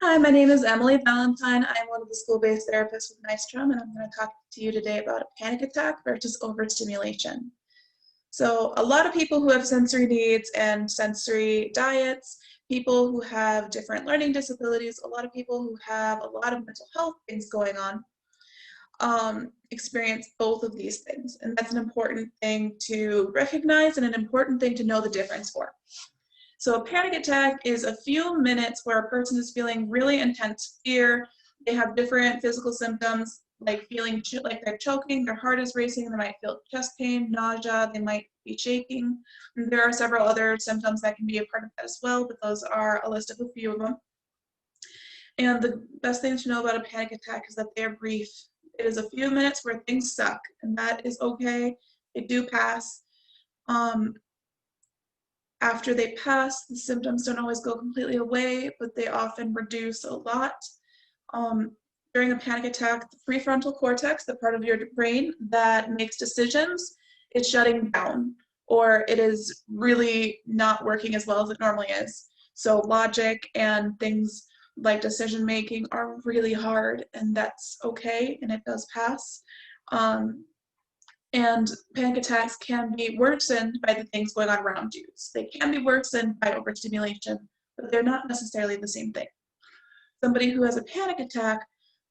Hi, my name is Emily Valentine. I'm one of the school-based therapists with Nystrom, and I'm going to talk to you today about a panic attack versus overstimulation. So a lot of people who have sensory needs and sensory diets, people who have different learning disabilities, a lot of people who have a lot of mental health things going on, experience both of these things. And that's an important thing to recognize and an important thing to know the difference for. So a panic attack is a few minutes where a person is feeling really intense fear. They have different physical symptoms like feeling like they're choking, their heart is racing, they might feel chest pain, nausea, they might be shaking. And there are several other symptoms that can be a part of that as well, but those are a list of a few of them. And the best thing to know about a panic attack is that they're brief. It is a few minutes where things suck, and that is okay. They do pass. After they pass, the symptoms don't always go completely away, but they often reduce a lot. During a panic attack, the prefrontal cortex, the part of your brain that makes decisions, is shutting down, or it is really not working as well as it normally is. So logic and things like decision making are really hard, and that's okay, and it does pass. And panic attacks can be worsened by the things going on around you. So they can be worsened by overstimulation, but they're not necessarily the same thing. Somebody who has a panic attack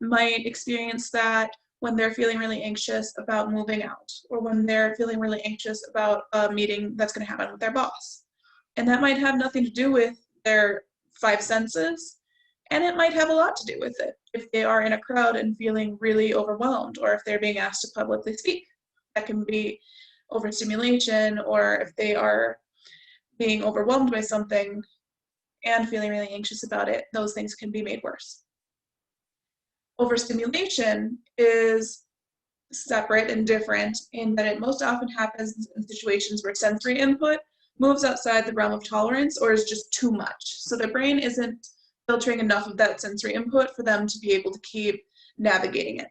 might experience that when they're feeling really anxious about moving out, or when they're feeling really anxious about a meeting that's going to happen with their boss. And that might have nothing to do with their five senses, and it might have a lot to do with it if they are in a crowd and feeling really overwhelmed, or if they're being asked to publicly speak. That can be overstimulation, or if they are being overwhelmed by something and feeling really anxious about it, those things can be made worse. Overstimulation is separate and different in that it most often happens in situations where sensory input moves outside the realm of tolerance or is just too much. So the brain isn't filtering enough of that sensory input for them to be able to keep navigating it.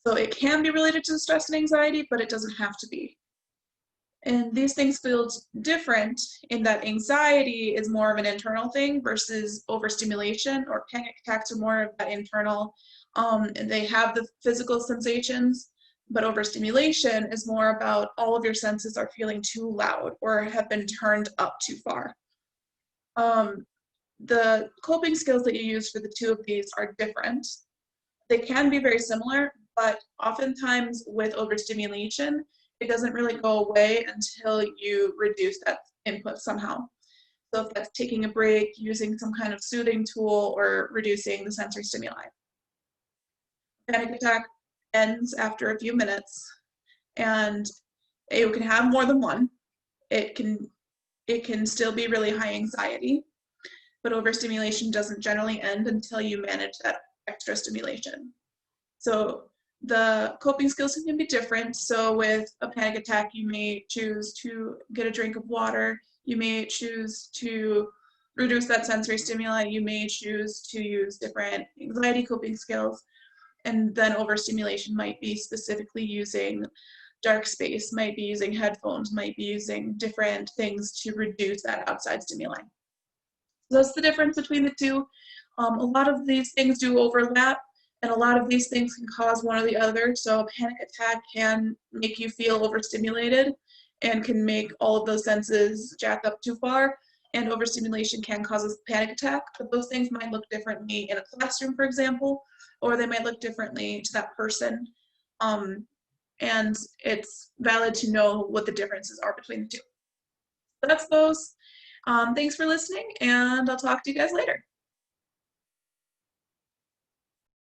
So it can be related to stress and anxiety, but it doesn't have to be. And these things feel different in that anxiety is more of an internal thing versus overstimulation, or panic attacks are more of that internal. And they have the physical sensations, but overstimulation is more about all of your senses are feeling too loud or have been turned up too far. The coping skills that you use for the two of these are different. They can be very similar, but oftentimes with overstimulation, it doesn't really go away until you reduce that input somehow. So if that's taking a break, using some kind of soothing tool, or reducing the sensory stimuli. Panic attack ends after a few minutes, and you can have more than one. It can still be really high anxiety, but overstimulation doesn't generally end until you manage that extra stimulation. So the coping skills can be different. So with a panic attack, you may choose to get a drink of water. You may choose to reduce that sensory stimuli. You may choose to use different anxiety coping skills. And then overstimulation might be specifically using dark space, might be using headphones, might be using different things to reduce that outside stimuli. So that's the difference between the two. A lot of these things do overlap, and a lot of these things can cause one or the other. So a panic attack can make you feel overstimulated and can make all of those senses jacked up too far. And overstimulation can cause a panic attack, but those things might look differently in a classroom, for example, or they might look differently to that person. And it's valid to know what the differences are between the two. So that's those. Thanks for listening, and I'll talk to you guys later.